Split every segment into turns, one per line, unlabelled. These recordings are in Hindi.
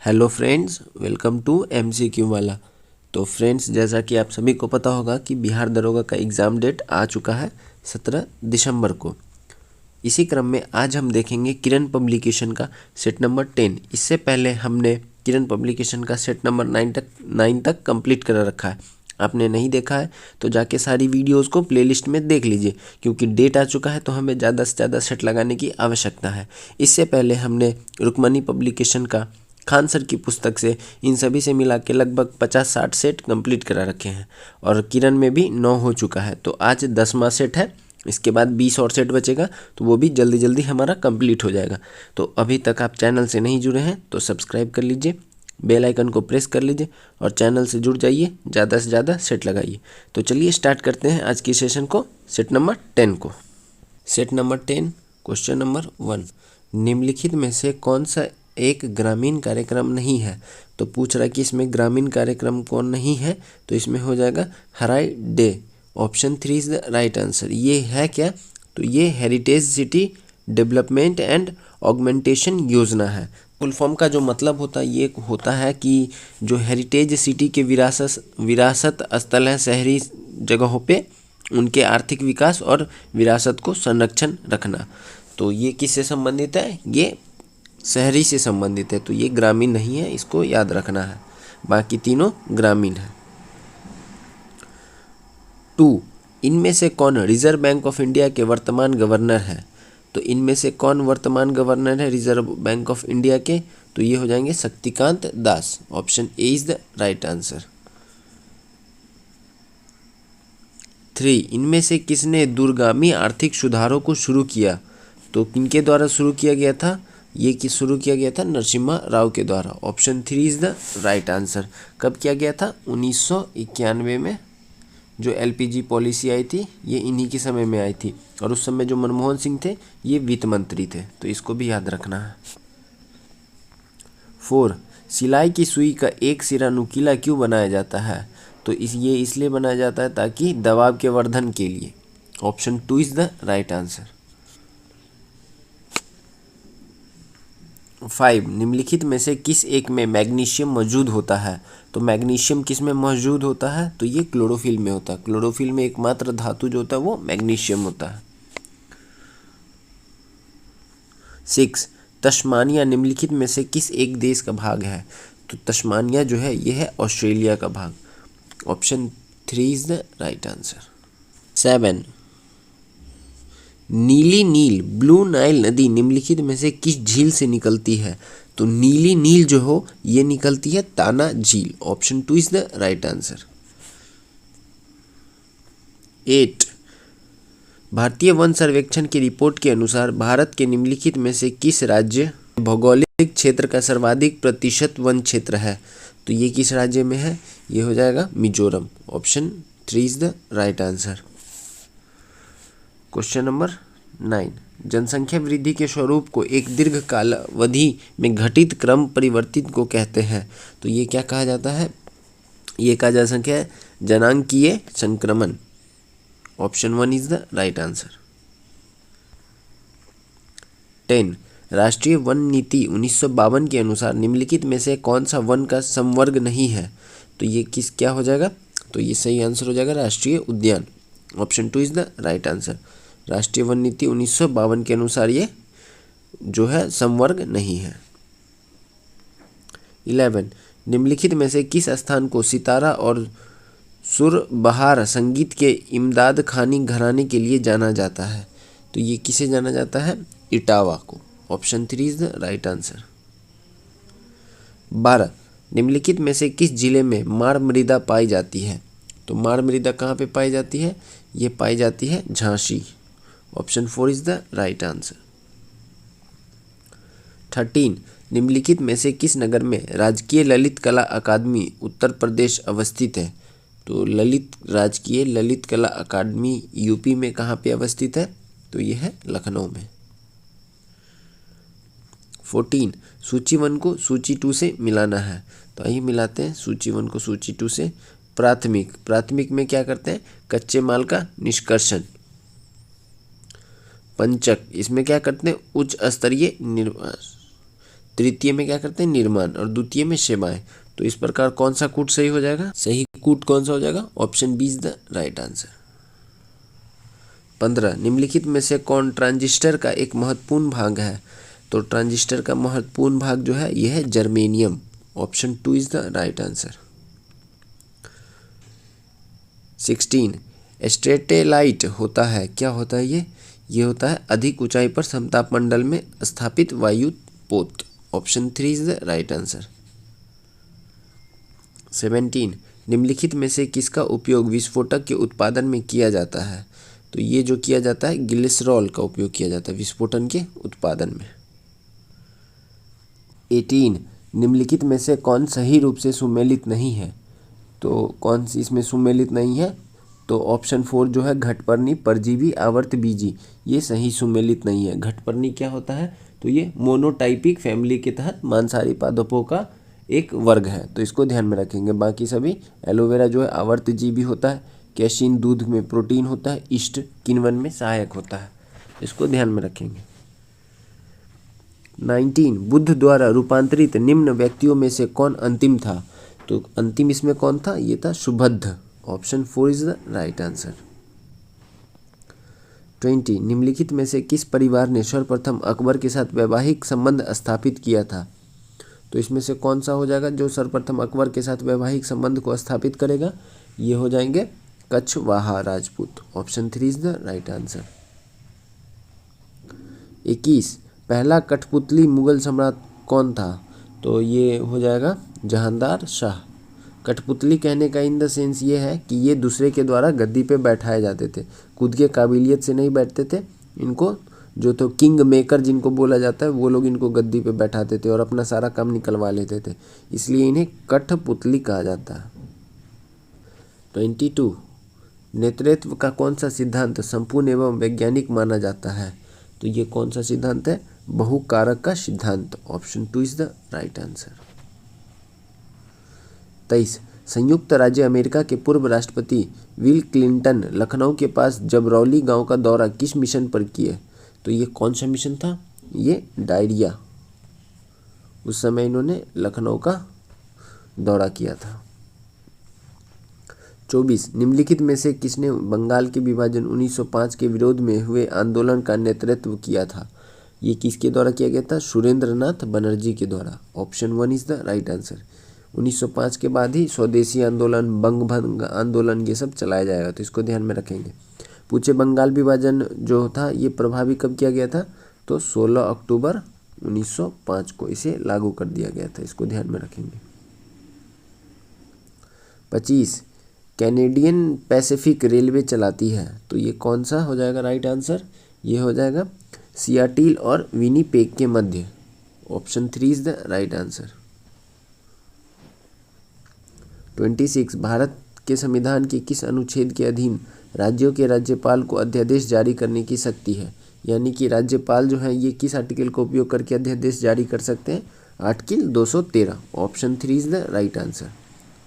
Hello friends, welcome to MCQ वाला। तो फ्रेंड्स, जैसा कि आप सभी को पता होगा कि बिहार दरोगा का एग्ज़ाम डेट आ चुका है 17 दिसंबर को। इसी क्रम में आज हम देखेंगे किरण पब्लिकेशन का सेट नंबर 10। इससे पहले हमने किरण पब्लिकेशन का सेट नंबर 9 तक कंप्लीट कर रखा है। आपने नहीं देखा है तो जाके सारी वीडियोस को प्लेलिस्ट में देख लीजिए, क्योंकि डेट आ चुका है तो हमें ज़्यादा से ज़्यादा सेट लगाने की आवश्यकता है। इससे पहले हमने रुक्मणी पब्लिकेशन का खान सर की पुस्तक से इन सभी से मिला के लगभग 50-60 सेट कंप्लीट करा रखे हैं, और किरण में भी 9 हो चुका है। तो आज 10वां सेट है, इसके बाद 20 और सेट बचेगा, तो वो भी जल्दी जल्दी हमारा कंप्लीट हो जाएगा। तो अभी तक आप चैनल से नहीं जुड़े हैं तो सब्सक्राइब कर लीजिए, बेल आइकन को प्रेस कर लीजिए और चैनल से जुड़ जाइए, ज़्यादा से ज़्यादा सेट लगाइए। तो चलिए स्टार्ट करते हैं आज की सेशन को, सेट नंबर 10 को। सेट नंबर 10, क्वेश्चन नंबर 1, निम्नलिखित में से कौन सा एक ग्रामीण कार्यक्रम नहीं है? तो पूछ रहा है कि इसमें ग्रामीण कार्यक्रम कौन नहीं है, तो इसमें हो जाएगा हराई day. Option 3 is the right answer. ये है क्या? तो ये heritage city development and augmentation योजना है। फुल फॉर्म का जो मतलब होता है ये होता है कि जो हेरिटेज सिटी के विरासत स्थल है शहरी जगहों पे, उनके आर्थिक विकास और विरासत को संरक्षण रखना। तो ये किससे संबंधित है? ये शहरी से संबंधित है, तो ये ग्रामीण नहीं है, इसको याद रखना है। बाकी तीनों ग्रामीण है। 2, इनमें से कौन रिजर्व बैंक ऑफ इंडिया के वर्तमान गवर्नर है? तो इनमें से कौन वर्तमान गवर्नर है रिजर्व बैंक ऑफ इंडिया के? तो ये हो जाएंगे Shaktikanta Das. Option A is the right answer. 3, इनमें से किसने दूरगामी आर्थिक सुधारों को शुरू किया? तो किनके द्वारा शुरू किया गया था? ये कि शुरू किया गया था नरसिम्हा राव के द्वारा। Option 3 is the right answer. कब किया गया था? 1991 में जो LPG पॉलिसी आई थी, ये इन्हीं के समय में आई थी, और उस समय जो मनमोहन सिंह थे ये वित्त मंत्री थे, तो इसको भी याद रखना है। 4, सिलाई की सुई का एक सिरा नुकीला क्यों बनाया जाता है? तो ये इसलिए बनाया जाता है ताकि दबाव के वर्धन के लिए। Option 2 is the right answer. 5, निम्नलिखित में से किस एक में मैग्नीशियम मौजूद होता है? तो मैग्नीशियम किस में मौजूद होता है? तो ये क्लोरोफिल में होता है। क्लोरोफिल में एकमात्र धातु जो होता है वो मैग्नीशियम होता है। 6, तस्मानिया निम्नलिखित में से किस एक देश का भाग है? तो तस्मानिया जो है ये है ऑस्ट्रेलिया का भाग। Option 3 is the right answer. 7, नीली नील ब्लू नाइल नदी निम्नलिखित में से किस झील से निकलती है? तो नीली नील जो हो ये निकलती है ताना झील। Option 2 is the right answer. 8, भारतीय वन सर्वेक्षण की रिपोर्ट के अनुसार भारत के निम्नलिखित में से किस राज्य भौगोलिक क्षेत्र का सर्वाधिक प्रतिशत वन क्षेत्र है? तो ये किस राज्य में है? ये हो जाएगा Mizoram. Option 3 is the right answer. Question number 9, जनसंख्या वृद्धि के स्वरूप को एक दीर्घ कालावधि में घटित क्रम परिवर्तित को कहते हैं। तो ये क्या कहा जाता है? ये कहा जा सकता है जनांकीय संक्रमण। Option 1 is the right answer. 10, राष्ट्रीय वन नीति 1952 के अनुसार निम्नलिखित में से कौन सा वन का संवर्ग नहीं है? तो ये क्या हो जाएगा? तो ये सही आंसर हो जाएगा राष्ट्रीय उद्यान। Option 2 is the right answer. राष्ट्रीय वन नीति 1952 के अनुसार ये जो है संवर्ग नहीं है। 11, निम्नलिखित में से किस स्थान को सितारा और सुरबहार संगीत के इमदाद खानी घराने के लिए जाना जाता है? तो ये किसे जाना जाता है? इटावा को। Option 3 is the right answer. 12, निम्नलिखित में से किस जिले में माड़ मृदा पाई जाती है? तो माड़ मृदा कहाँ पे पाई जाती है? ये पाई जाती है Jhansi. Option 4 is the right answer. 13, निम्नलिखित में से किस नगर में राजकीय ललित कला अकादमी उत्तर प्रदेश अवस्थित है? तो राजकीय ललित कला अकादमी यूपी में कहाँ पे अवस्थित है? तो ये है लखनऊ में। 14, सूची 1 को सूची 2 से मिलाना है। तो आइए मिलाते हैं सूची 1 को सूची 2 से। प्राथमिक में क्या करते हैं? कच्चे माल का निष्कर्षण। पंचक, इसमें क्या करते हैं? उच्च स्तरीय निर्माण। तृतीय में क्या करते हैं, निर्माण, और द्वितीय में सेवाएं। तो इस प्रकार कौन सा कूट सही हो जाएगा, सही कूट कौन सा हो जाएगा, option B is the right answer. 15 निम्नलिखित में से कौन ट्रांजिस्टर का एक महत्वपूर्ण भाग है। तो ट्रांजिस्टर का महत्वपूर्ण भाग जो है यह है germanium, option 2 is the right answer. 16 स्ट्रेटेलाइट होता है, क्या होता है ये होता है अधिक ऊंचाई पर समताप मंडल में स्थापित वायु पोत, option 3 is the right answer. 17 निम्नलिखित में से किसका उपयोग विस्फोटक के उत्पादन में किया जाता है। तो ये जो किया जाता है ग्लिसरॉल का उपयोग किया जाता है विस्फोटन के उत्पादन में। 18 निम्नलिखित में से कौन सही रूप से सुमेलित नहीं है। तो कौन सी इसमें सुमेलित नहीं है, तो ऑप्शन 4 जो है घटपर्णी परजीवी आवर्त बीजी, ये सही सुमेलित नहीं है। घटपर्णी क्या होता है, तो ये मोनोटाइपिक फैमिली के तहत मांसाहारी पादपों का एक वर्ग है, तो इसको ध्यान में रखेंगे। बाकी सभी एलोवेरा जो है आवर्तजीवी होता है, कैसीन दूध में प्रोटीन होता है, ईस्ट किण्वन में सहायक होता है, इसको ध्यान में रखेंगे। 19 बुद्ध द्वारा रूपांतरित निम्न व्यक्तियों में से कौन अंतिम था। तो अंतिम इसमें कौन था, ये था Subuddh, option 4 is the right answer. 20 निम्नलिखित में से किस परिवार ने सर्वप्रथम अकबर के साथ वैवाहिक संबंध स्थापित किया था। तो इसमें से कौन सा हो जाएगा जो सर्वप्रथम अकबर के साथ वैवाहिक संबंध को स्थापित करेगा, ये हो जाएंगे Kachhwaha Rajput, option 3 is the right answer. 21 पहला कठपुतली मुगल सम्राट कौन था। तो ये हो जाएगा जहांदार शाह। कठपुतली कहने का इन द सेंस ये है कि ये दूसरे के द्वारा गद्दी पे बैठाए जाते थे, खुद के काबिलियत से नहीं बैठते थे, इनको जो तो किंग मेकर जिनको बोला जाता है वो लोग इनको गद्दी पे बैठाते थे और अपना सारा काम निकलवा लेते थे, इसलिए इन्हें कठपुतली कहा जाता है। 22 नेतृत्व का कौन सा सिद्धांत संपूर्ण एवं वैज्ञानिक माना जाता है। तो ये कौन सा सिद्धांत है, बहुकारक का सिद्धांत, option 2 is the right answer. 23 संयुक्त राज्य अमेरिका के पूर्व राष्ट्रपति बिल क्लिंटन लखनऊ के पास जबरौली गांव का दौरा किस मिशन पर किए। तो ये कौन सा मिशन था, ये डायरिया, उस समय इन्होंने लखनऊ का दौरा किया था। 24 निम्नलिखित में से किसने बंगाल के विभाजन 1905 के विरोध में हुए आंदोलन का नेतृत्व किया था। ये किसके द्वारा किया गया था, सुरेंद्रनाथ बनर्जी के द्वारा, option 1 is the right answer. 1905 के बाद ही स्वदेशी आंदोलन, बंग भंग आंदोलन ये सब चलाया जाएगा, तो इसको ध्यान में रखेंगे। पूछे बंगाल विभाजन जो था ये प्रभावी कब किया गया था, तो 16 अक्टूबर 1905 को इसे लागू कर दिया गया था, इसको ध्यान में रखेंगे। 25 कैनेडियन पैसिफिक रेलवे चलाती है, तो ये कौन सा हो जाएगा राइट आंसर, ये हो जाएगा सियाटिल और विनीपेग के मध्य, option 3 is the right answer. 26 Bharat के संविधान के किस अनुच्छेद के अधीन राज्यों के राज्यपाल को अध्यादेश जारी करने की शक्ति है। यानी कि राज्यपाल जो है ये किस आर्टिकल का उपयोग करके अध्यादेश जारी कर सकते हैं, article 213, option 3 is the right answer.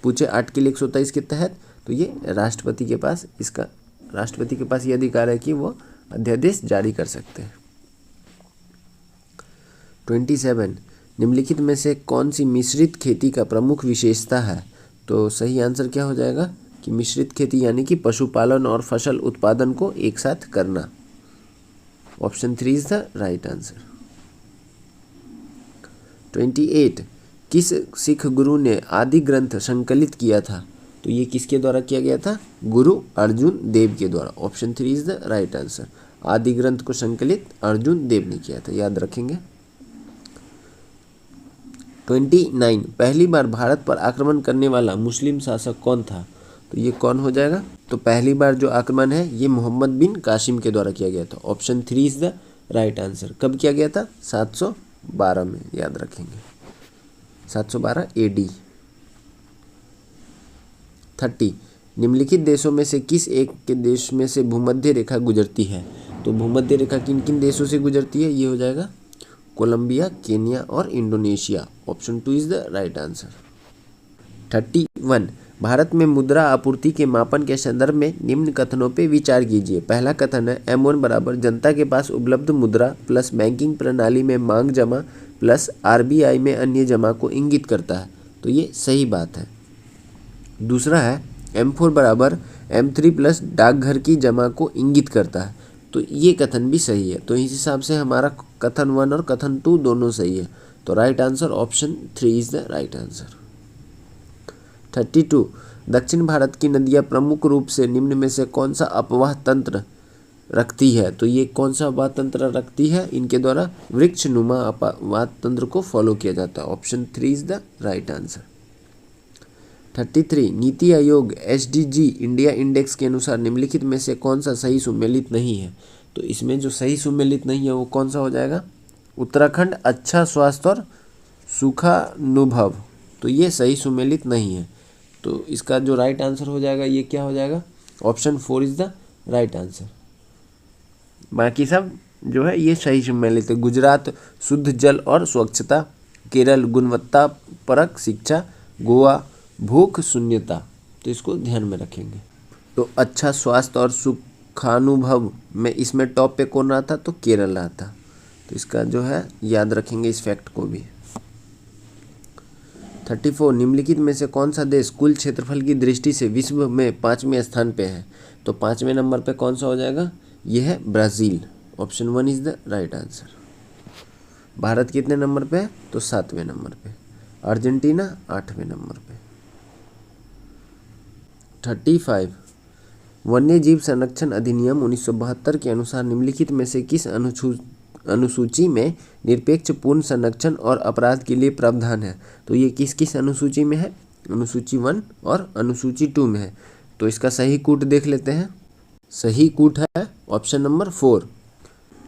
पूछे आर्टिकल 123 के तहत, तो ये राष्ट्रपति के पास ये अधिकार है कि वो अध्यादेश जारी कर सकते हैं। 27 निम्नलिखित में से कौन सी मिश्रित खेती का प्रमुख विशेषता है। तो सही आंसर क्या हो जाएगा कि मिश्रित खेती यानी कि पशुपालन और फसल उत्पादन को एक साथ करना, option 3 is the right answer. 28 किस सिख गुरु ने आदि ग्रंथ संकलित किया था। तो ये किसके द्वारा किया गया था, गुरु अर्जुन देव के द्वारा, option 3 is the right answer. आदि ग्रंथ को संकलित अर्जुन देव ने किया था, याद रखेंगे। 29 पहली बार भारत पर आक्रमण करने वाला मुस्लिम शासक कौन था। तो ये कौन हो जाएगा, तो पहली बार जो आक्रमण है ये मोहम्मद बिन कासिम के द्वारा किया गया था, option 3 is the right answer. कब किया गया था, 712 में, याद रखेंगे, 712 AD। 30 निम्नलिखित देशों में से किस एक के देश में से भूमध्य रेखा गुजरती है। तो भूमध्य रेखा किन किन देशों से गुजरती है, ये हो जाएगा कोलंबिया, केन्या और Indonesia, option 2 is the right answer. 31 Bharat में मुद्रा आपूर्ति के मापन के संदर्भ में निम्न कथनों पे विचार कीजिए। पहला कथन है M1 बराबर जनता के पास उपलब्ध मुद्रा प्लस बैंकिंग प्रणाली में मांग जमा प्लस आरबीआई में अन्य जमा को इंगित करता है, तो ये सही बात है। दूसरा है M4 बराबर M3 प्लस डाकघर की जमा को इंगित करता है, तो ये कथन भी सही है। तो इस हिसाब से हमारा कथन 1 और कथन 2 दोनों सही है। तो right answer option 3 is the right answer. 32 दक्षिण भारत की नदियाँ प्रमुख रूप से निम्न में से कौन सा अपवाह तंत्र रखती है, तो ये कौन सा अपवाह तंत्र रखती है, इनके द्वारा वृक्ष नुमा अपवाह तंत्र को फॉलो किया जाता है। Option 3 is the right answer. 33 NITI Aayog SDG India index के अनुसार निम्नलिखित में से कौन सा सही सुमेलित नहीं है, तो इसमें जो सही सुमेलित नहीं है वो कौन सा हो जाएगा, उत्तराखंड अच्छा स्वास्थ्य और सुखानुभव, तो ये सही सुमेलित नहीं है। तो इसका जो राइट आंसर हो जाएगा ये क्या हो जाएगा, option 4 is the right answer. बाकी सब जो है ये सही सुमेलित है। गुजरात शुद्ध जल और स्वच्छता, केरल गुणवत्ता परक शिक्षा, गोवा भूख शून्यता, तो इसको ध्यान में रखेंगे। तो अच्छा स्वास्थ्य और सुखानुभव में इसमें टॉप पे कौन रहा था, तो केरल रहा था। तो इसका जो है याद रखेंगे इस फैक्ट को भी। 34 निम्नलिखित में से कौन सा देश कुल क्षेत्रफल की दृष्टि से विश्व में 5वें स्थान पे है, तो 5वें नंबर पे कौन सा हो जाएगा, यह है Brazil. Option 1 is the right answer. Bharat कितने नंबर पे है, तो 7वें नंबर पे। अर्जेंटीना 8वें नंबर पे। 35 वन्य जीव संरक्षण अधिनियम 1972 के अनुसार निम्नलिखित में से किस अनुसूची में निरपेक्ष पूर्ण संरक्षण और अपराध के लिए प्रावधान है, तो ये किस किस अनुसूची में है, अनुसूची 1 और अनुसूची 2 में है। तो इसका सही कूट देख लेते हैं। सही कूट है ऑप्शन नंबर 4।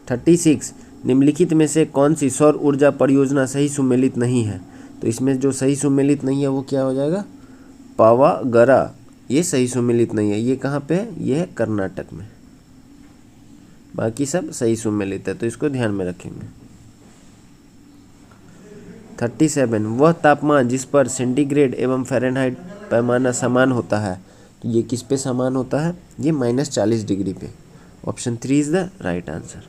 36 निम्नलिखित में से कौन सी सौर ऊर्जा परियोजना सही सुमेलित नहीं है, तो इसमें जो सही सुमेलित नहीं है वो क्या हो जाएगा, पावागरा, ये सही सुमेलित नहीं है। ये कहाँ पे है, ये है कर्नाटक में। बाकी सब सही सुमेलित है, तो इसको ध्यान में रखेंगे। 37 वह तापमान जिस पर सेंटीग्रेड एवं फ़ारेनहाइट पैमाना समान होता है, तो ये किस पे समान होता है, ये -40 डिग्री पे। Option 3 is the right answer.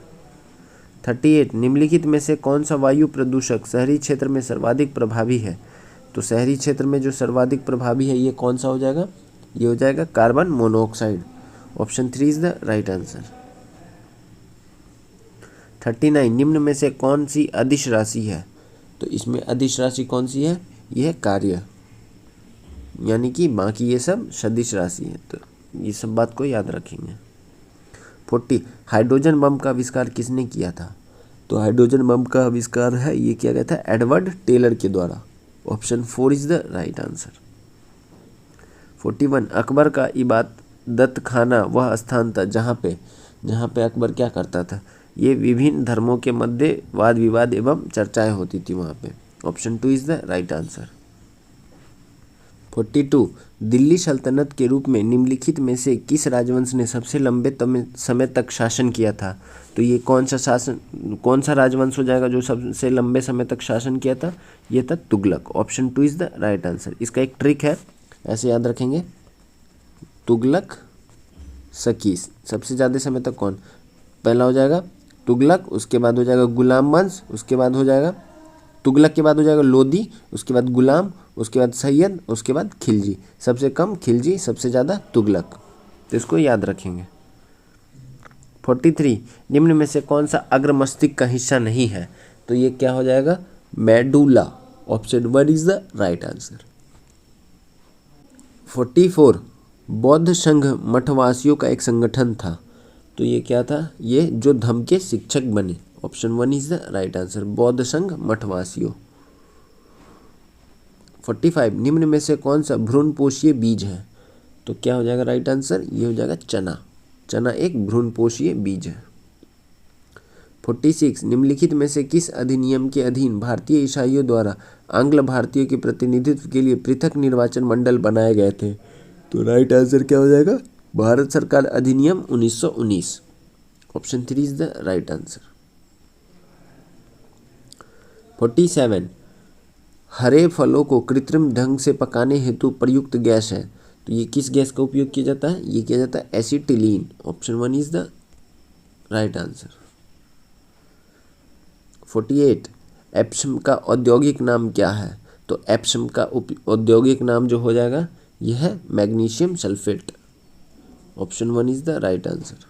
38 निम्नलिखित में से कौन सा वायु प्रदूषक शहरी क्षेत्र में सर्वाधिक प्रभावी है, तो शहरी क्षेत्र में जो सर्वाधिक प्रभावी है ये कौन सा हो जाएगा, ये हो जाएगा carbon monoxide. Option 3 is the right answer. 39 निम्न में से कौन सी अदिश राशि है, तो इसमें अदिश राशि कौन सी है, ये है कार्य, यानी कि बाकी ये सब सदिश राशि है, तो ये सब बात को याद रखेंगे। 40 हाइड्रोजन बम का आविष्कार किसने किया था, तो हाइड्रोजन बम का आविष्कार है ये किया गया था एडवर्ड टेलर के द्वारा। Option 4 is the right answer. 41 Akbar का इबादत खाना वह स्थान था जहाँ पे अकबर क्या करता था, ये विभिन्न धर्मों के मध्य वाद विवाद एवं चर्चाएं होती थी वहाँ पे। Option 2 is the right answer. 42 Delhi सल्तनत के रूप में निम्नलिखित में से किस राजवंश ने सबसे लंबे समय तक शासन किया था, तो ये कौन सा राजवंश हो जाएगा जो सबसे लंबे समय तक शासन किया था, ये था Tughlaq. Option 2 is the right answer. इसका एक ट्रिक है, ऐसे याद रखेंगे, तुगलक सकीस, सबसे ज़्यादा समय तक कौन, पहला हो जाएगा तुगलक, उसके बाद हो जाएगा गुलाम वंश, उसके बाद हो जाएगा तुगलक के बाद हो जाएगा लोदी, उसके बाद गुलाम, उसके बाद सैयद, उसके बाद खिलजी। सबसे कम खिलजी, सबसे ज़्यादा तुगलक, तो इसको याद रखेंगे। 43 निम्न में से कौन सा अग्र मस्तिष्क का हिस्सा नहीं है, तो ये क्या हो जाएगा, medulla. Option 1 is the right answer. 44 बौद्ध संघ मठवासियों का एक संगठन था, तो ये क्या था, ये जो धम्म के शिक्षक बने। Option 1 is the right answer, बौद्ध संघ मठवासियों। 45 निम्न में से कौन सा भ्रूणपोषीय बीज है, तो क्या हो जाएगा राइट आंसर, ये हो जाएगा चना। चना एक भ्रूणपोषीय बीज है। 46 निम्नलिखित में से किस अधिनियम के अधीन भारतीय ईसाइयों द्वारा आंग्ल भारतीयों के प्रतिनिधित्व के लिए पृथक निर्वाचन मंडल बनाए गए थे, तो राइट आंसर क्या हो जाएगा, भारत सरकार अधिनियम 1919। Option 3 is the right answer. 47 हरे फलों को कृत्रिम ढंग से पकाने हेतु प्रयुक्त गैस है, तो ये किस गैस का उपयोग किया जाता है, ये किया जाता है acetylene. Option 1 is the right answer. 48 Epsom का औद्योगिक नाम क्या है? तो एप्सम का औद्योगिक नाम जो हो जाएगा यह है magnesium sulphate. Option 1 is the right answer.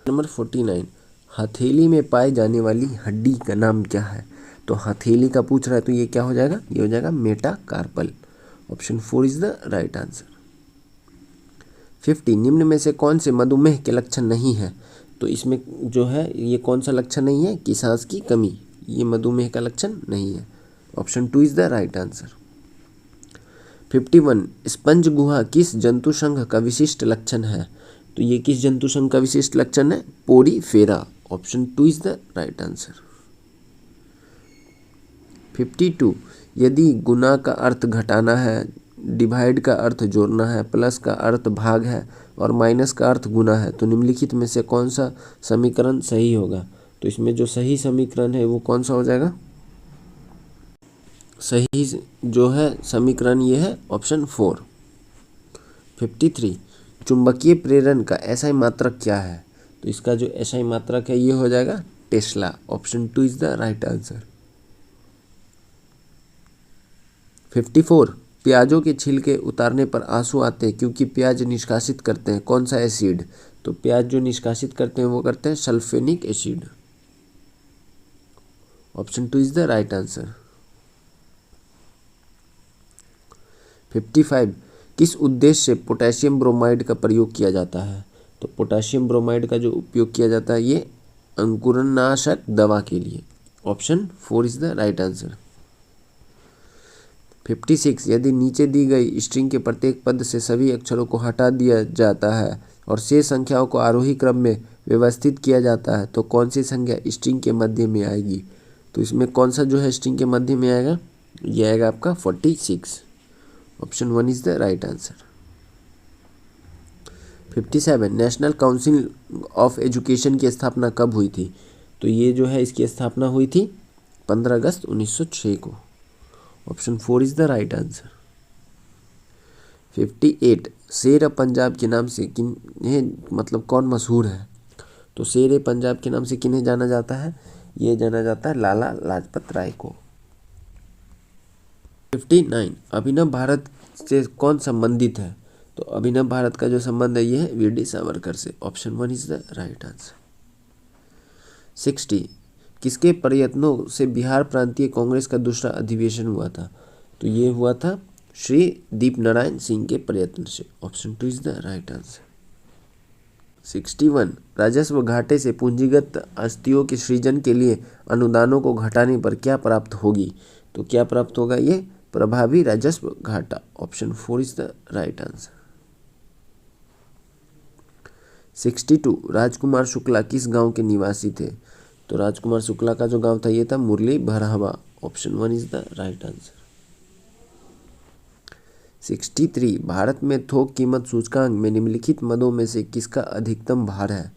Number 49, हथेली में पाई जाने वाली हड्डी का नाम क्या है? तो हथेली का पूछ रहा है तो ये क्या हो जाएगा? ये हो जाएगा metacarpal. Option 4 is the right answer. 50, निम्न में से कौन से मधुमेह के लक्षण नहीं है? तो इसमें जो है ये कौन सा लक्षण नहीं है कि सांस की कमी, ये मधुमेह का लक्षण नहीं है। Option 2 is the right answer. 51, sponge गुहा किस जंतु संघ का विशिष्ट लक्षण है? तो ये किस जंतु संघ का विशिष्ट लक्षण है? Porifera. Option 2 is the right answer. 52, यदि गुना का अर्थ घटाना है, डिवाइड का अर्थ जोड़ना है, प्लस का अर्थ भाग है और माइनस का अर्थ गुना है, तो निम्नलिखित में से कौन सा समीकरण सही होगा? तो इसमें जो सही समीकरण है वो कौन सा हो जाएगा? सही जो है समीकरण ये है ऑप्शन 4। 53, चुंबकीय प्रेरण का एसआई मात्रक क्या है? तो इसका जो एसआई मात्रक है ये हो जाएगा Tesla. Option 2 is the right answer. 54, प्याजों के छिलके उतारने पर आंसू आते हैं क्योंकि प्याज निष्कासित करते हैं कौन सा एसिड? तो प्याज जो निष्कासित करते हैं वो करते हैं sulphenic acid. Option 2 is the right answer. 55, किस उद्देश्य से पोटेशियम ब्रोमाइड का प्रयोग किया जाता है? तो पोटेशियम ब्रोमाइड का जो उपयोग किया जाता है ये अंकुरनाशक दवा के लिए। Option 4 is the right answer. 56, यदि नीचे दी गई स्ट्रिंग के प्रत्येक पद से सभी अक्षरों को हटा दिया जाता है और शेष संख्याओं को आरोही क्रम में व्यवस्थित किया जाता है तो कौन सी संख्या स्ट्रिंग के मध्य में आएगी? तो इसमें कौन सा जो है स्ट्रिंग के मध्य में आएगा? ये आएगा आपका 46। Option 1 is the right answer. 57, national council of education की स्थापना कब हुई थी? तो ये जो है इसकी स्थापना हुई थी 15 अगस्त 1906 को। Option 4 is the right answer. 58, शेर पंजाब के नाम से किन्हें मतलब कौन मशहूर है? तो शेर पंजाब के नाम से किन्हें जाना जाता है? ये जाना जाता है लाला लाजपत राय को। 59, अभिनव भारत से कौन संबंधित है? तो अभिनव भारत का जो संबंध है ये है वीर डी सावरकर से। Option 1 is the right answer. 60, किसके प्रयत्नों से बिहार प्रांतीय कांग्रेस का दूसरा अधिवेशन हुआ था? तो ये हुआ था श्री दीपनारायण सिंह के प्रयत्न से। Option 2 is the right answer. 61, राजस्व घाटे से पूंजीगत आस्तियों के सृजन के लिए अनुदानों को घटाने पर क्या प्राप्त होगी? तो क्या प्राप्त होगा? ये प्रभावी राजस्व घाटा। Option 4 is the right answer. 62, Rajkumar Shukla किस गांव के निवासी थे? तो राजकुमार शुक्ला का जो गांव था ये था Murli Bharhawa. Option 1 is the right answer. 63, भारत में थोक कीमत सूचकांक में निम्नलिखित मदों में से किसका अधिकतम भार है?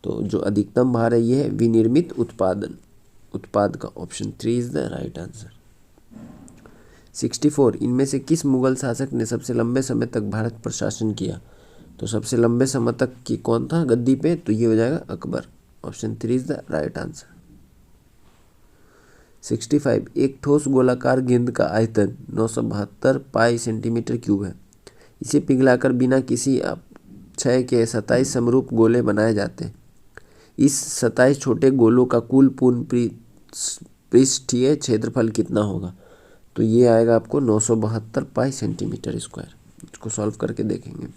तो जो अधिकतम भार है ये है विनिर्मित उत्पाद का। Option 3 is the right answer. 64, इनमें से किस मुगल शासक ने सबसे लंबे समय तक भारत पर शासन किया? तो सबसे लंबे समय तक की कौन था गद्दी पे? तो ये हो जाएगा Akbar. Option 3 is the right answer. 65, एक ठोस गोलाकार गेंद का आयतन 972 पाई सेंटीमीटर क्यूब है। इसे पिघलाकर बिना किसी अपक्षय के 27 समरूप गोले बनाए जाते हैं। इस 27 छोटे गोलों का कुल पूर्ण पृष्ठीय क्षेत्रफल कितना होगा? तो ये आएगा आपको 972 पाई सेंटीमीटर स्क्वायर। इसको सॉल्व करके देखेंगे।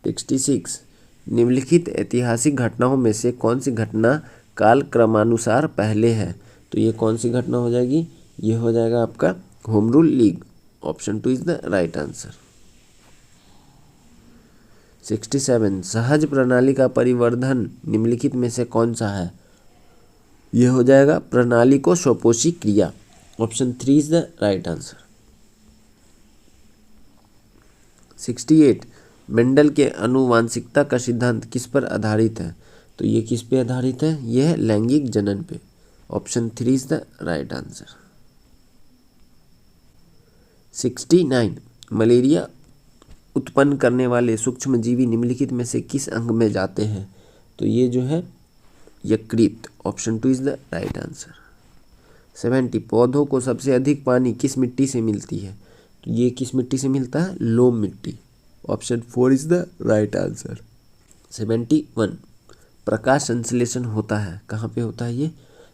66, निम्नलिखित ऐतिहासिक घटनाओं में से कौन सी घटना काल क्रमानुसार पहले है? तो ये कौन सी घटना हो जाएगी? ये हो जाएगा आपका home rule league. Option 2 is the right answer. 67, सहज प्रणाली का परिवर्धन निम्नलिखित में से कौन सा है? ये हो जाएगा प्रणाली को स्वपोषी क्रिया। Option 3 is the right answer. 68, Mendel के आनुवांशिकता का सिद्धांत किस पर आधारित है? तो ये किस पे आधारित है? ये है लैंगिक जनन पे। Option 3 is the right answer. 69, malaria उत्पन्न करने वाले सूक्ष्मजीवी निम्नलिखित में से किस अंग में जाते हैं? तो ये जो है यकृत। Option 2 is the right answer. 70 पौधों को सबसे अधिक पानी किस मिट्टी से मिलती है? तो ये किस मिट्टी से मिलता है? लोम मिट्टी। Option 4 is the right answer. 71 प्रकाश संश्लेषण होता है कहाँ पे होता है ये?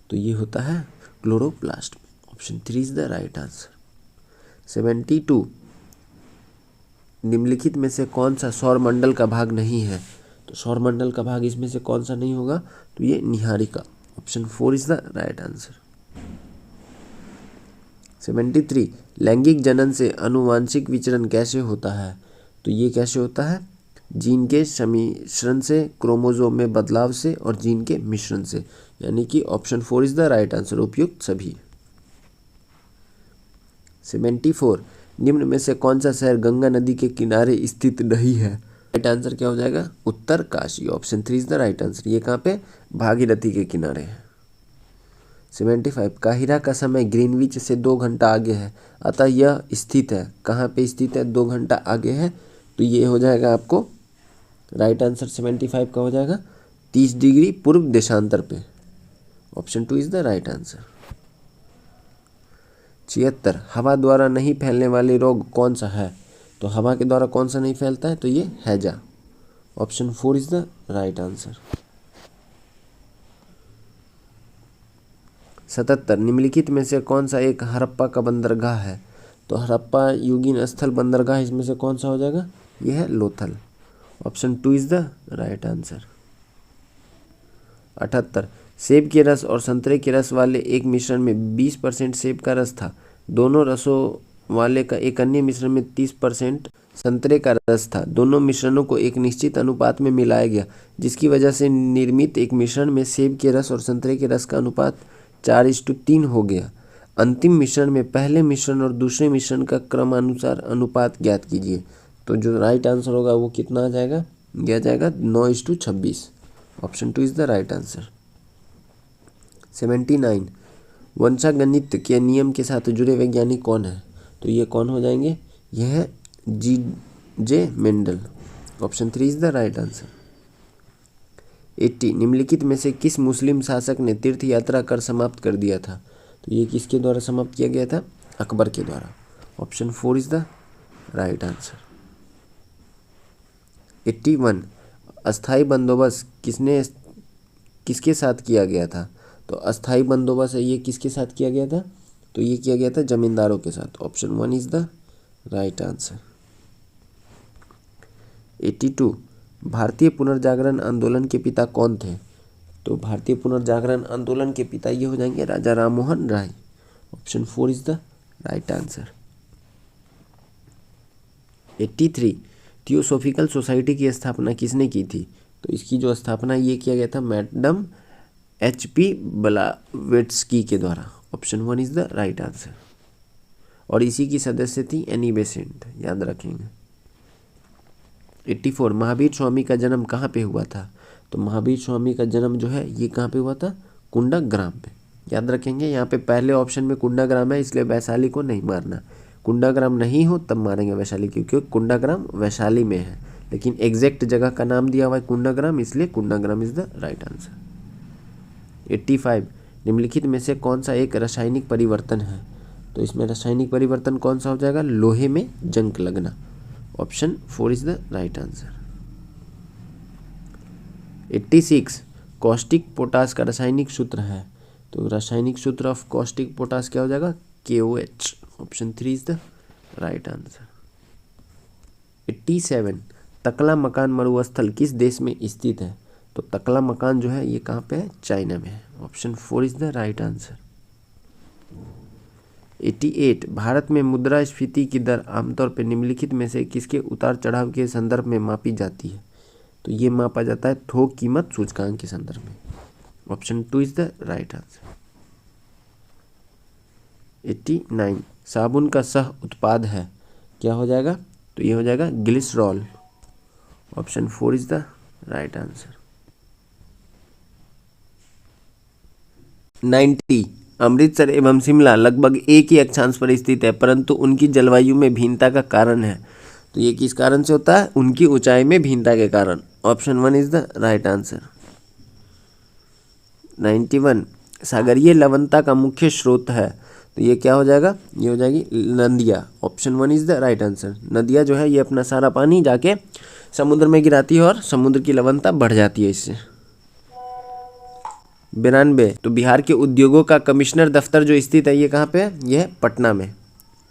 तो ये होता है chloroplast. Option 3 is the right answer. 72 निम्नलिखित में से कौन सा सौरमंडल का भाग नहीं है? तो सौरमंडल का भाग इसमें से कौन सा नहीं होगा? तो ये Niharika. Option 4 is the right answer. 73 लैंगिक जनन से आनुवांशिक विचरण कैसे होता है? तो ये कैसे होता है? जीन के सम्मिश्रण से, क्रोमोसोम में बदलाव से और जीन के मिश्रण से, यानी कि option 4 is the right answer, उपयुक्त सभी। 74 निम्न में से कौन सा शहर गंगा नदी के किनारे स्थित नहीं है? राइट आंसर क्या हो जाएगा? Uttarkashi. Option 3 is the right answer. ये कहाँ पे? भागीरथी के किनारे है। 75 काहिरा का समय ग्रीनविच से 2 घंटा आगे है, अतः यह स्थित है कहाँ पे? स्थित है 2 घंटा आगे है, तो ये हो जाएगा आपको राइट आंसर 75 का हो जाएगा 30 डिग्री पूर्व देशांतर पे। Option 2 is the right answer. 76 हवा द्वारा नहीं फैलने वाले रोग कौन सा है? तो हवा के द्वारा कौन सा नहीं फैलता है? तो ये हैजा। Option 4 is the right answer. 77 निम्नलिखित में से कौन सा एक हड़प्पा का बंदरगाह है? तो हड़प्पा युगीन स्थल बंदरगाह इसमें से कौन सा हो जाएगा? यह है Lothal. Option 2 is the right answer. 78 सेब के रस और संतरे के रस वाले एक मिश्रण में 20% सेब का रस था, दोनों रसों वाले का एक अन्य मिश्रण में 30% संतरे का रस था। दोनों मिश्रणों को एक निश्चित अनुपात में मिलाया गया, जिसकी वजह से निर्मित एक मिश्रण में सेब के रस और संतरे के रस का अनुपात 4:3 हो गया। अंतिम मिश्रण में पहले मिश्रण और दूसरे मिश्रण का क्रमानुसार अनुपात ज्ञात कीजिए। तो जो राइट आंसर होगा वो कितना आ जाएगा? यह जाएगा 9:26। Option 2 is the right answer. 79 वंशागणित के नियम के साथ जुड़े वैज्ञानिक कौन है? तो ये कौन हो जाएंगे? यह है G.J. Mendel. Option 3 is the right answer. 80 निम्नलिखित में से किस मुस्लिम शासक ने तीर्थ यात्रा कर समाप्त कर दिया था? तो ये किसके द्वारा समाप्त किया गया था? अकबर के द्वारा। Option 4 is the right answer. 81 अस्थाई बंदोबस्त किसके साथ किया गया था? तो अस्थाई बंदोबस्त है ये किसके साथ किया गया था? तो ये किया गया था जमींदारों के साथ। Option 1 is the right answer. 82 भारतीय पुनर्जागरण आंदोलन के पिता कौन थे? तो भारतीय पुनर्जागरण आंदोलन के पिता ये हो जाएंगे Raja Rammohan Roy. Option 4 is the right answer. 83 theosophical society की स्थापना किसने की थी? तो इसकी जो स्थापना ये किया गया था मैडम HP ब्लावेट्स्की के द्वारा। Option 1 is the right answer. और इसी की सदस्य थी एनी बेसेंट, याद रखेंगे। 84 महावीर स्वामी का जन्म कहाँ पे हुआ था? तो महावीर स्वामी का जन्म जो है ये कहाँ पे हुआ था? कुंडाग्राम पे, याद रखेंगे। यहाँ पे पहले ऑप्शन में कुंडाग्राम है, इसलिए वैशाली को नहीं मारना। कुंडाग्राम नहीं हो तब मारेंगे वैशाली, क्योंकि कुंडाग्राम वैशाली में है, लेकिन एग्जैक्ट जगह का नाम दिया हुआ है कुंडाग्राम, इसलिए Kundagram is the right answer. 85 निम्नलिखित में से कौन सा एक रासायनिक परिवर्तन है? तो इसमें रासायनिक परिवर्तन कौन सा हो जाएगा? लोहे में जंग लगना। Option 4 is the right answer. 86 caustic potash का रासायनिक सूत्र है। तो रासायनिक सूत्र ऑफ कॉस्टिक पोटास क्या हो जाएगा? KOH। Option 3 is the right answer. 87 तकला मकान मरुस्थल किस देश में स्थित है? तो तकला मकान जो है ये कहाँ पे है? चाइना में है। Option 4 is the right answer. 88 Bharat में मुद्रास्फीति की दर आमतौर पर निम्नलिखित में से किसके उतार चढ़ाव के संदर्भ में मापी जाती है? तो ये मापा जाता है थोक कीमत सूचकांक के संदर्भ में। Option 2 is the right answer. 89 साबुन का सह उत्पाद है, क्या हो जाएगा? तो ये हो जाएगा glycerol. Option 4 is the right answer. 90 Amritsar एवं शिमला लगभग एक ही अक्षांश पर स्थित है, परंतु उनकी जलवायु में भिन्नता का कारण है। तो ये किस कारण से होता है? उनकी ऊंचाई में भिन्नता के कारण। Option 1 is the right answer. 91 सागरीय लवणता का मुख्य स्रोत है, तो ये क्या हो जाएगा, ये हो जाएगी नदियाँ। Option 1 is the right answer. नदियाँ जो है ये अपना सारा पानी जाके समुद्र में गिराती है और समुद्र की लवणता बढ़ जाती है इससे। 92 तो बिहार के उद्योगों का कमिश्नर दफ्तर जो स्थित है ये कहाँ पे है, ये है पटना में।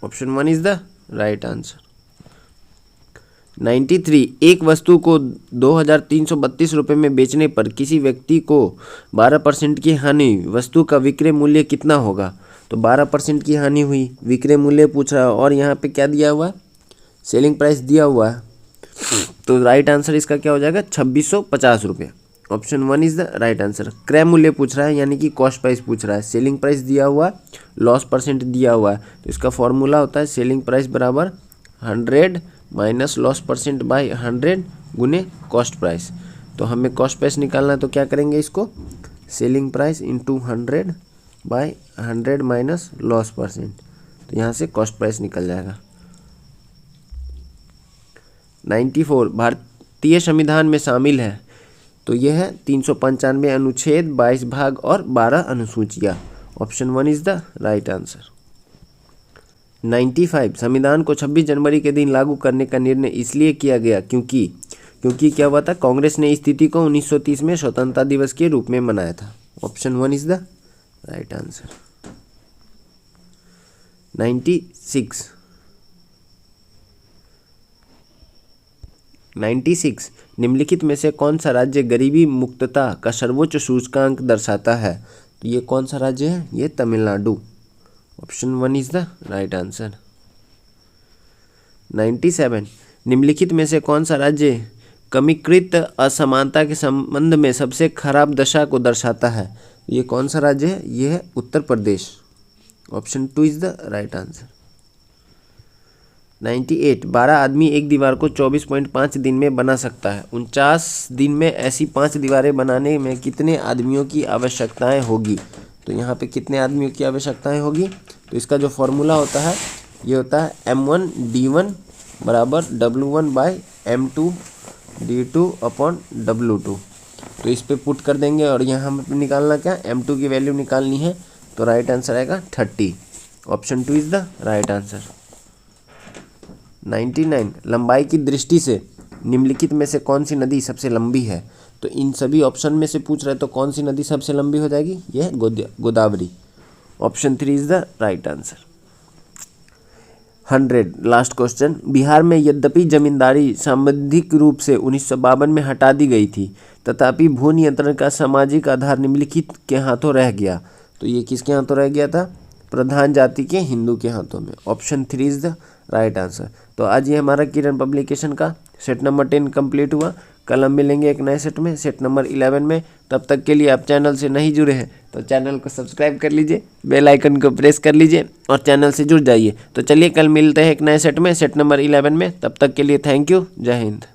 Option 1 is the right answer. 93 एक वस्तु को 2332 रुपये में बेचने पर किसी व्यक्ति को 12% की हानि, वस्तु का विक्रय मूल्य कितना होगा। तो 12% की हानि हुई, विक्रय मूल्य पूछ रहा है और यहाँ पे क्या दिया हुआ है, सेलिंग प्राइस दिया हुआ है, तो राइट आंसर इसका क्या हो जाएगा, 2650 रुपये। Option 1 is the right answer. क्रय मूल्य पूछ रहा है यानी कि कॉस्ट प्राइस पूछ रहा है, सेलिंग प्राइस दिया हुआ है, लॉस परसेंट दिया हुआ है, तो इसका फॉर्मूला होता है सेलिंग प्राइस बराबर 100 माइनस लॉस परसेंट बाई 100 गुने कॉस्ट प्राइस। तो हमें कॉस्ट प्राइस निकालना है तो क्या करेंगे, इसको selling price into 100 by 100 minus loss percent, तो यहाँ से कॉस्ट प्राइस निकल जाएगा। 94 भारतीय संविधान में शामिल है, तो यह है 395 अनुच्छेद, 22 भाग और 12 अनुसूचियाँ। Option 1 is the right answer. 95 संविधान को 26 जनवरी के दिन लागू करने का निर्णय इसलिए किया गया क्योंकि क्या हुआ था, कांग्रेस ने इस तिथि को 1930 में स्वतंत्रता दिवस के रूप में मनाया था। Option 1 is the right answer. 96 निम्नलिखित में से कौन सा राज्य गरीबी मुक्तता का सर्वोच्च सूचकांक दर्शाता है। तो ये कौन सा राज्य है, ये Tamil Nadu. Option 1 is the right answer. 97 निम्नलिखित में से कौन सा राज्य कमीकृत असमानता के संबंध में सबसे खराब दशा को दर्शाता है। ये कौन सा राज्य है, ये है Uttar Pradesh. Option 2 is the right answer. 98 12 आदमी एक दीवार को 24.5 दिन में बना सकता है। 49 दिन में ऐसी 5 दीवारें बनाने में कितने आदमियों की आवश्यकताएं होगी। तो यहाँ पे कितने आदमियों की आवश्यकताएं होगी, तो इसका जो फॉर्मूला होता है ये होता है M1D1 बराबर W1 by M2D2 upon W2। तो इस पे पुट कर देंगे और यहाँ हमें निकालना क्या, M2 की वैल्यू निकालनी है, तो राइट आंसर आएगा 30। Option 2 is the right answer. 99 लंबाई की दृष्टि से निम्नलिखित में से कौन सी नदी सबसे लंबी है। तो इन सभी ऑप्शन में से पूछ रहे तो कौन सी नदी सबसे लंबी हो जाएगी, यह Godavari. Option 3 is the right answer. 100 last question, Bihar में यद्यपि जमींदारी सांविधिक रूप से 1952 में हटा दी गई थी, तथापि भू नियंत्रण का सामाजिक आधार निम्नलिखित के हाथों रह गया। तो ये किसके हाथों रह गया था, प्रधान जाति के हिंदू के हाथों में। Option 3 is the right answer. तो आज ये हमारा किरण पब्लिकेशन का सेट नंबर 10 कंप्लीट हुआ। कल हम मिलेंगे एक नए सेट में, सेट नंबर 11 में। तब तक के लिए आप चैनल से नहीं जुड़े हैं तो चैनल को सब्सक्राइब कर लीजिए, बेल आइकन को प्रेस कर लीजिए और चैनल से जुड़ जाइए। तो चलिए कल मिलते हैं एक नए सेट में, सेट नंबर 11 में। तब तक के लिए थैंक यू, जय हिंद।